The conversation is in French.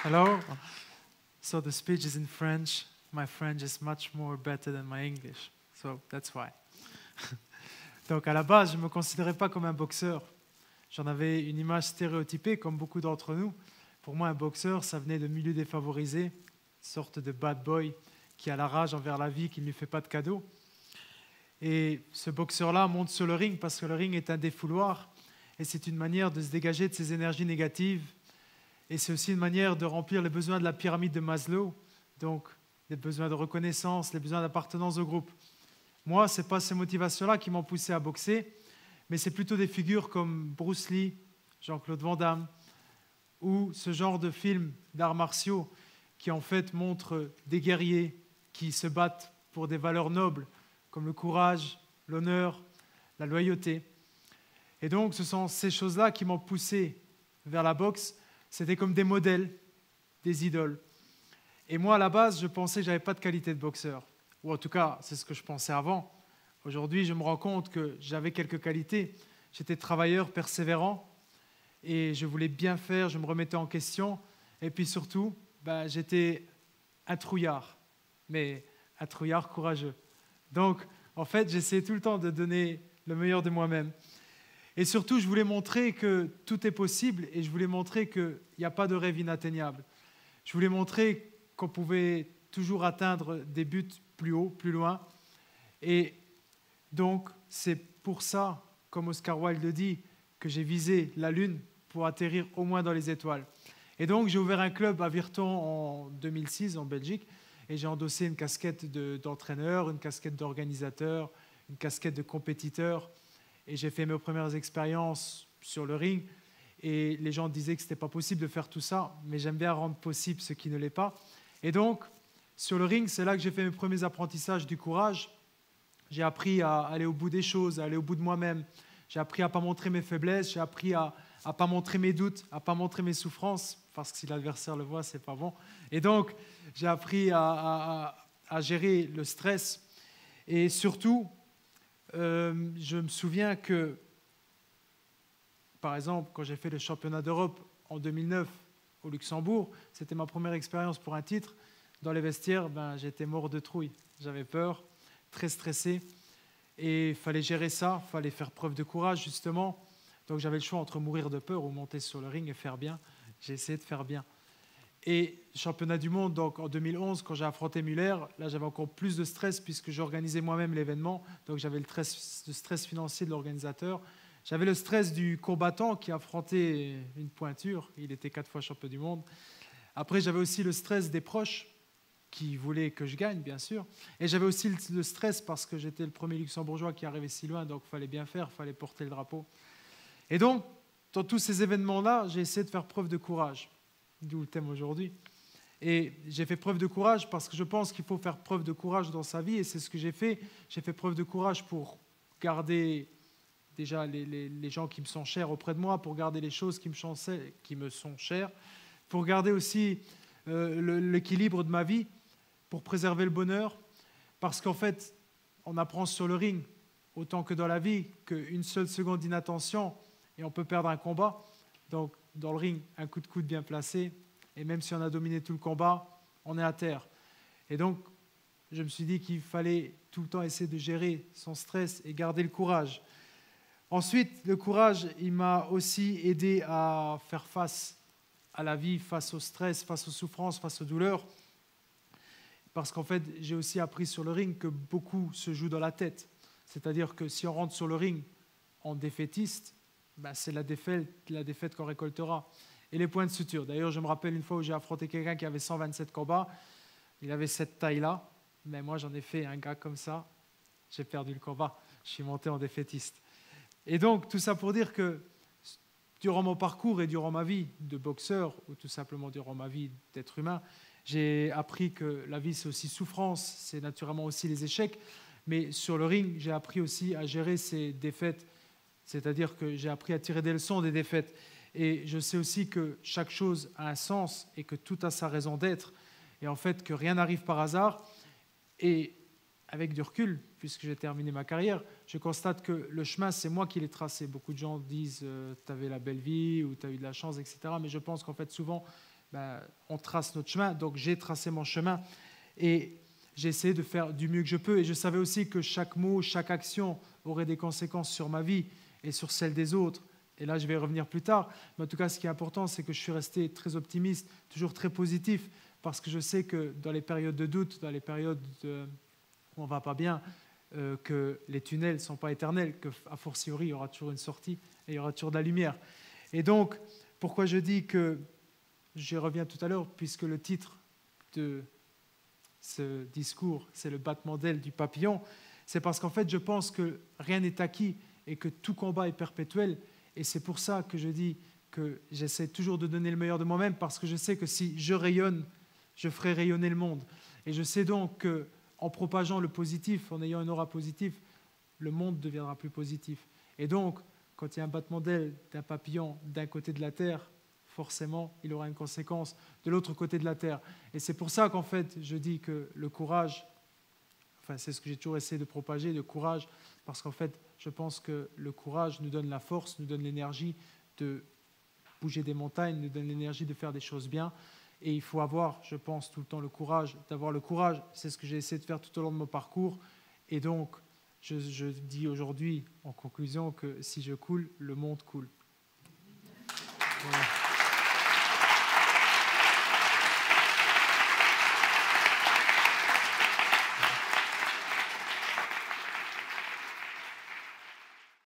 Hello. So the speech is in French. My French is much more better than my English. So that's why. Donc à la base, je ne me considérais pas comme un boxeur. J'en avais une image stéréotypée, comme beaucoup d'entre nous. Pour moi, un boxeur, ça venait de milieux défavorisés, une sorte de bad boy qui a la rage envers la vie, qui ne lui fait pas de cadeaux. Et ce boxeur-là monte sur le ring parce que le ring est un défouloir et c'est une manière de se dégager de ses énergies négatives. Et c'est aussi une manière de remplir les besoins de la pyramide de Maslow, donc les besoins de reconnaissance, les besoins d'appartenance au groupe. Moi, ce n'est pas ces motivations-là qui m'ont poussé à boxer, mais c'est plutôt des figures comme Bruce Lee, Jean-Claude Van Damme, ou ce genre de films d'arts martiaux qui en fait montrent des guerriers qui se battent pour des valeurs nobles, comme le courage, l'honneur, la loyauté. Et donc, ce sont ces choses-là qui m'ont poussé vers la boxe. C'était comme des modèles, des idoles. Et moi, à la base, je pensais que je n'avais pas de qualité de boxeur. Ou en tout cas, c'est ce que je pensais avant. Aujourd'hui, je me rends compte que j'avais quelques qualités. J'étais travailleur, persévérant, et je voulais bien faire, je me remettais en question. Et puis surtout, j'étais un trouillard, mais un trouillard courageux. Donc, en fait, j'essayais tout le temps de donner le meilleur de moi-même. Et surtout, je voulais montrer que tout est possible et je voulais montrer qu'il n'y a pas de rêve inatteignable. Je voulais montrer qu'on pouvait toujours atteindre des buts plus haut, plus loin. Et donc, c'est pour ça, comme Oscar Wilde le dit, que j'ai visé la Lune pour atterrir au moins dans les étoiles. Et donc, j'ai ouvert un club à Virton en 2006, en Belgique, et j'ai endossé une casquette d'entraîneur, une casquette d'organisateur, une casquette de compétiteur. Et j'ai fait mes premières expériences sur le ring. Et les gens disaient que ce n'était pas possible de faire tout ça, mais j'aime bien rendre possible ce qui ne l'est pas. Et donc, sur le ring, c'est là que j'ai fait mes premiers apprentissages du courage. J'ai appris à aller au bout des choses, à aller au bout de moi-même. J'ai appris à ne pas montrer mes faiblesses, j'ai appris à ne pas montrer mes doutes, à ne pas montrer mes souffrances, parce que si l'adversaire le voit, ce n'est pas bon. Et donc, j'ai appris à gérer le stress. Et surtout, je me souviens que, par exemple, quand j'ai fait le championnat d'Europe en 2009 au Luxembourg, c'était ma première expérience pour un titre. Dans les vestiaires, j'étais mort de trouille. J'avais peur, très stressé. Et il fallait gérer ça, il fallait faire preuve de courage, justement. Donc j'avais le choix entre mourir de peur ou monter sur le ring et faire bien. J'ai essayé de faire bien. Et championnat du monde, donc en 2011, quand j'ai affronté Muller, là j'avais encore plus de stress puisque j'organisais moi-même l'événement. Donc j'avais le stress financier de l'organisateur. J'avais le stress du combattant qui affrontait une pointure. Il était 4 fois champion du monde. Après, j'avais aussi le stress des proches qui voulaient que je gagne, bien sûr. Et j'avais aussi le stress parce que j'étais le premier luxembourgeois qui arrivait si loin, donc il fallait bien faire, il fallait porter le drapeau. Et donc, dans tous ces événements-là, j'ai essayé de faire preuve de courage, d'où le thème aujourd'hui. Et j'ai fait preuve de courage parce que je pense qu'il faut faire preuve de courage dans sa vie, et c'est ce que j'ai fait. J'ai fait preuve de courage pour garder déjà les gens qui me sont chers auprès de moi, pour garder les choses qui me sont chères, pour garder aussi l'équilibre de ma vie, pour préserver le bonheur, parce qu'en fait, on apprend sur le ring, autant que dans la vie, qu'une seule seconde d'inattention, et on peut perdre un combat. Donc, dans le ring, un coup de coude bien placé, et même si on a dominé tout le combat, on est à terre. Et donc, je me suis dit qu'il fallait tout le temps essayer de gérer son stress et garder le courage. Ensuite, le courage, il m'a aussi aidé à faire face à la vie, face au stress, face aux souffrances, face aux douleurs. Parce qu'en fait, j'ai aussi appris sur le ring que beaucoup se joue dans la tête. C'est-à-dire que si on rentre sur le ring en défaitiste, c'est la défaite qu'on récoltera. Et les points de suture. D'ailleurs, je me rappelle une fois où j'ai affronté quelqu'un qui avait 127 combats. Il avait cette taille-là, mais moi, j'en ai fait un gars comme ça. J'ai perdu le combat. Je suis monté en défaitiste. Et donc, tout ça pour dire que durant mon parcours et durant ma vie de boxeur, ou tout simplement durant ma vie d'être humain, j'ai appris que la vie, c'est aussi souffrance, c'est naturellement aussi les échecs. Mais sur le ring, j'ai appris aussi à gérer ces défaites. C'est-à-dire que j'ai appris à tirer des leçons des défaites. Et je sais aussi que chaque chose a un sens et que tout a sa raison d'être. Et en fait, que rien n'arrive par hasard. Et avec du recul, puisque j'ai terminé ma carrière, je constate que le chemin, c'est moi qui l'ai tracé. Beaucoup de gens disent tu avais la belle vie ou tu as eu de la chance, etc. Mais je pense qu'en fait, souvent, on trace notre chemin. Donc j'ai tracé mon chemin et j'ai essayé de faire du mieux que je peux. Et je savais aussi que chaque mot, chaque action aurait des conséquences sur ma vie et sur celle des autres. Et là, je vais y revenir plus tard. Mais en tout cas, ce qui est important, c'est que je suis resté très optimiste, toujours très positif, parce que je sais que dans les périodes de doute, dans les périodes où on ne va pas bien, que les tunnels ne sont pas éternels, qu'à fortiori, il y aura toujours une sortie et il y aura toujours de la lumière. Et donc, pourquoi je dis que, j'y reviens tout à l'heure, puisque le titre de ce discours, c'est le battement d'aile du papillon, c'est parce qu'en fait, je pense que rien n'est acquis et que tout combat est perpétuel. Et c'est pour ça que je dis que j'essaie toujours de donner le meilleur de moi-même, parce que je sais que si je rayonne, je ferai rayonner le monde. Et je sais donc qu'en propageant le positif, en ayant une aura positive, le monde deviendra plus positif. Et donc, quand il y a un battement d'aile d'un papillon d'un côté de la Terre, forcément, il aura une conséquence de l'autre côté de la Terre. Et c'est pour ça qu'en fait, je dis que le courage, enfin, c'est ce que j'ai toujours essayé de propager, le courage, parce qu'en fait, je pense que le courage nous donne la force, nous donne l'énergie de bouger des montagnes, nous donne l'énergie de faire des choses bien. Et il faut avoir, je pense, tout le temps le courage, d'avoir le courage. C'est ce que j'ai essayé de faire tout au long de mon parcours. Et donc, je dis aujourd'hui, en conclusion, que si je coule, le monde coule. Voilà.